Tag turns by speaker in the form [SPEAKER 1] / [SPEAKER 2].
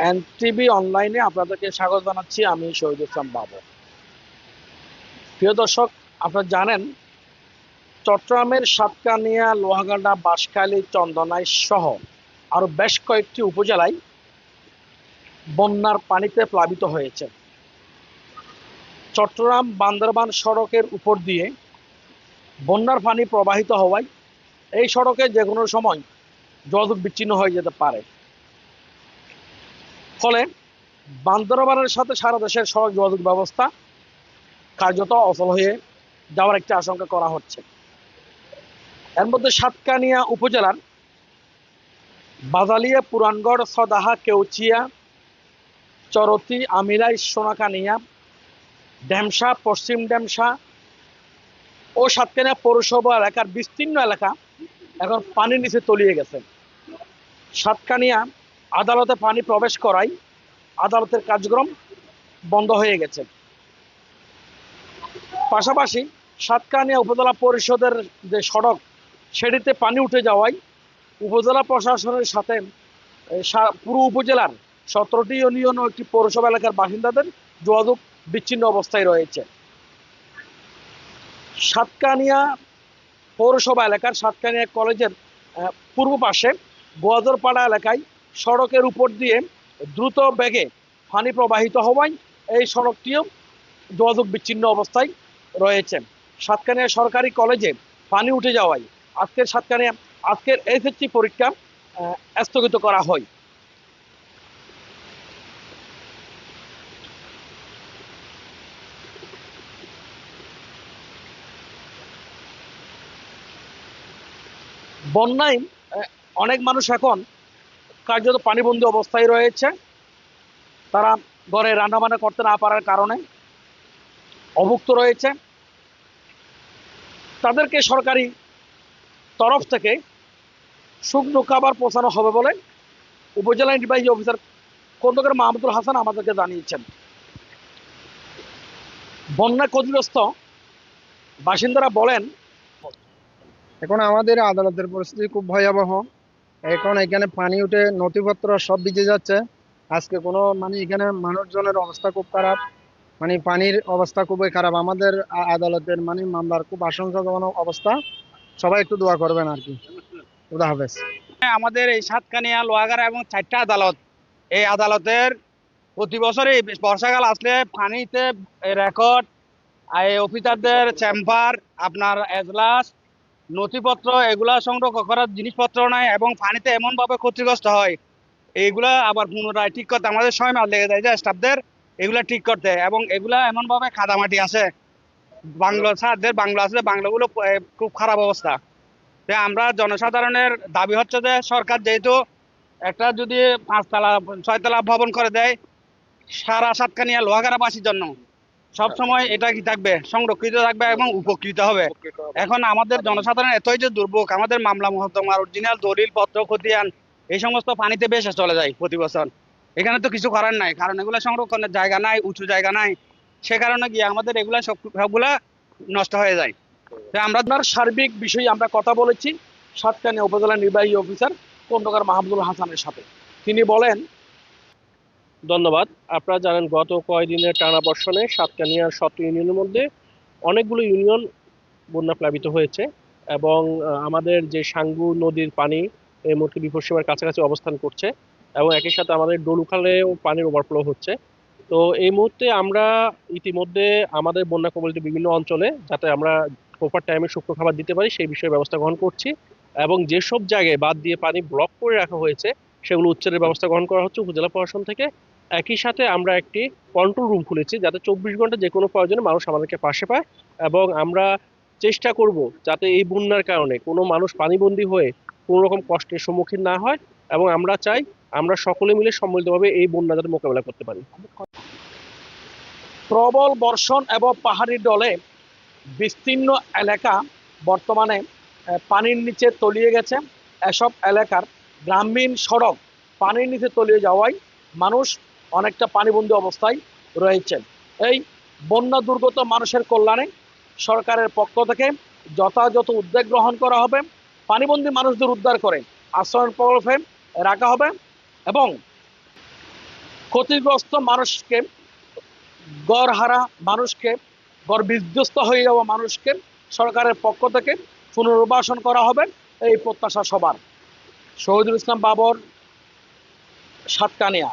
[SPEAKER 1] NTV অনলাইনে আপনাদেরকে স্বাগত জানাচ্ছি। আমি শহীদ ইসলাম বাবু। প্রিয় দর্শক, আপনারা জানেন চট্টগ্রামের সাতকানিয়া, লোহাগাড়া, বাঁশখালী, চন্দনাইশ সহ আরো বেশ কয়েকটি উপজেলায় বন্যার পানিতে প্লাবিত হয়েছে। চট্টগ্রাম বান্দরবান সড়কের উপর দিয়ে বন্যার পানি প্রবাহিত হওয়ায় এই সড়কে যে কোনো সময় যোগাযোগ বিচ্ছিন্ন হয়ে যেতে পারে। ফলে বান্দরবানের সাথে সারা দেশের সড়ক যোগাযোগ ব্যবস্থা কার্যত অচল হয়ে যাওয়ার একটি আশঙ্কা করা হচ্ছে। এর মধ্যে সাতকানিয়া উপজেলার বাজালিয়া, পুরানগড়, সদাহা, কেউচিয়া, চরতি, আমিলাই, সোনাকানিয়া, ডেমসা, পশ্চিম ডেমসা ও সাতকানিয়া পৌরসভা এলাকার বিস্তীর্ণ এলাকা এখন পানির নিচে তলিয়ে গেছে। সাতকানিয়া আদালতে পানি প্রবেশ করায় আদালতের কার্যক্রম বন্ধ হয়ে গেছে। পাশাপাশি সাতকানিয়া উপজেলা পরিষদের যে সড়ক সেটিতে পানি উঠে যাওয়ায় উপজেলা প্রশাসনের সাথে পুরো উপজেলার 17টি ইউনিয়ন ও একটি পৌরসভা এলাকার বাসিন্দাদের যোগাযোগ বিচ্ছিন্ন অবস্থায় রয়েছে। সাতকানিয়া পৌরসভা এলাকার সাতকানিয়া কলেজের পূর্ব পাশে গোয়াজরপাড়া এলাকায় সড়কের উপর দিয়ে দ্রুত বেগে পানি প্রবাহিত হওয়ায় এই সড়কটিও যোগাযোগ বিচ্ছিন্ন অবস্থায় রয়েছে। সাতকানিয়া সরকারি কলেজে পানি উঠে যাওয়ায় আজকের এসএসসি পরীক্ষা স্থগিত করা হয়। বন্যায় অনেক মানুষ এখন কার্যত পানিবন্দী অবস্থায় রয়েছে। তারা ঘরে রান্নাবান্না করতে না পারার কারণে অভুক্ত রয়েছে। তাদেরকে সরকারি তরফ থেকে শুকনো খাবার পৌঁছানো হবে বলে উপজেলা নির্বাহী অফিসার খন্দকার মাহমুদুল হাসান আমাদেরকে জানিয়েছেন। বন্যা ক্ষতিগ্রস্ত বাসিন্দারা বলেন,
[SPEAKER 2] এখন আমাদের আদালতের পরিস্থিতি খুব ভয়াবহ। এখন এখানে পানি উঠে নথিপত্র সব ভিজে যাচ্ছে। আজকে কোনো এখানে মানুষজনের অবস্থা খুব খারাপ, পানির অবস্থা খুবই খারাপ। আমাদের আদালতের মামলার খুব আশঙ্কাজনক অবস্থা। সবাই একটু দোয়া করবেন আর কি। খুদা হাফেজ।
[SPEAKER 3] আমাদের এই সাতকানিয়া, লোহাগাড়া এবং 4টা আদালত, এই আদালতের প্রতি বছরই বর্ষাকাল আসলে পানিতে রেকর্ড, অফিসারদের চেম্বার, আপনার এজলাস, নথিপত্র এগুলা সংগ্রহ করার জিনিসপত্র নাই এবং পানিতে এমনভাবে ক্ষতিগ্রস্ত হয়, এইগুলা আবার পুনরায় ঠিক করতে আমাদের সময় মাস লেগে যায় যে স্টাফদের এগুলা ঠিক করতে। এবং এগুলা এমনভাবে কাদামাটি আছে, বাংলা স্যারদের বাংলা আছে, বাংলাগুলো খুব খারাপ অবস্থা। আমরা জনসাধারণের দাবি হচ্ছে যে সরকার যেহেতু একটা যদি 5তলা 6তলা ভবন করে দেয় সারা সাতকানিয়া লোহাগাড়াবাসীর জন্য, সব সময় এটা কি থাকবে, সংরক্ষিত থাকবে এবং উপকৃত হবে। এখন আমাদের জনসাধারণ এতই যে দুর্ভোগ, আমাদের মামলা মোকদ্দমার অরিজিনাল দলিল পত্র, খতিয়ান এই সমস্ত পানিতে ভেসে চলে যায় প্রতি বছর। এখানে তো কিছু করার নাই, কারণ এগুলো সংরক্ষণের জায়গা নাই, উঁচু জায়গা নাই, সে কারণে গিয়ে আমাদের এগুলা সবগুলা নষ্ট হয়ে যায়।
[SPEAKER 1] আমরা আপনার সার্বিক বিষয়ে আমরা কথা বলেছি সাতকানিয়া উপজেলা নির্বাহী অফিসার খন্দকার মাহমুদুল হাসানের সাথে। তিনি বলেন,
[SPEAKER 4] ধন্যবাদ। আপনারা জানেন গত কয়েকদিনের টানা বর্ষণে সাতকানিয়ার 17 ইউনিয়নের মধ্যে অনেকগুলো ইউনিয়ন বন্যা প্লাবিত হয়েছে এবং আমাদের যে সাঙ্গু নদীর পানি এই মুহূর্তে বিপদসীমার কাছাকাছি অবস্থান করছে এবং একই সাথে আমাদের ডলুখালেও পানির ওভারফ্লো হচ্ছে। তো এই মুহূর্তে আমরা ইতিমধ্যে আমাদের বন্যা কবলিত বিভিন্ন অঞ্চলে যাতে আমরা প্রপার টাইমে শুকনো খাবার দিতে পারি সেই বিষয়ে ব্যবস্থা গ্রহণ করছি এবং যেসব জায়গায় বাদ দিয়ে পানি ব্লক করে রাখা হয়েছে সেগুলো উচ্ছেদের ব্যবস্থা গ্রহণ করা হচ্ছে উপজেলা প্রশাসন থেকে। একই সাথে আমরা একটি কন্ট্রোল রুম খুলেছি যাতে 24 ঘন্টা যে কোনো প্রয়োজনে মানুষ আমাদেরকে পাশে পায় এবং আমরা চেষ্টা করব যাতে এই বন্যার কারণে কোনো মানুষ পানিবন্দী হয়ে কোনো রকম কষ্টের সম্মুখীন না হয় এবং আমরা চাই আমরা সকলে মিলে সম্মিলিতভাবে এই বন্যা যাতে মোকাবেলা করতে পারি।
[SPEAKER 1] প্রবল বর্ষণ এবং পাহাড়ি ঢলে বিস্তীর্ণ এলাকা বর্তমানে পানির নিচে তলিয়ে গেছে। এসব এলাকার গ্রামীণ সড়ক পানির নিচে তলিয়ে যাওয়ায় মানুষ অনেকটা পানিবন্দী অবস্থায় রয়েছেন। এই বন্যা দুর্গত মানুষের কল্যাণে সরকারের পক্ষ থেকে যথাযথ উদ্যোগ গ্রহণ করা হবে। পানিবন্দী মানুষদের উদ্ধার করে আশ্রয় প্রকল্পে রাখা হবে এবং ক্ষতিগ্রস্ত মানুষকে, গড়হারা মানুষকে, গড় বিধ্বস্ত হয়ে যাওয়া মানুষকে সরকারের পক্ষ থেকে পুনর্বাসন করা হবে, এই প্রত্যাশা সবার। শহীদুল ইসলাম বাবর, সাতকানিয়া।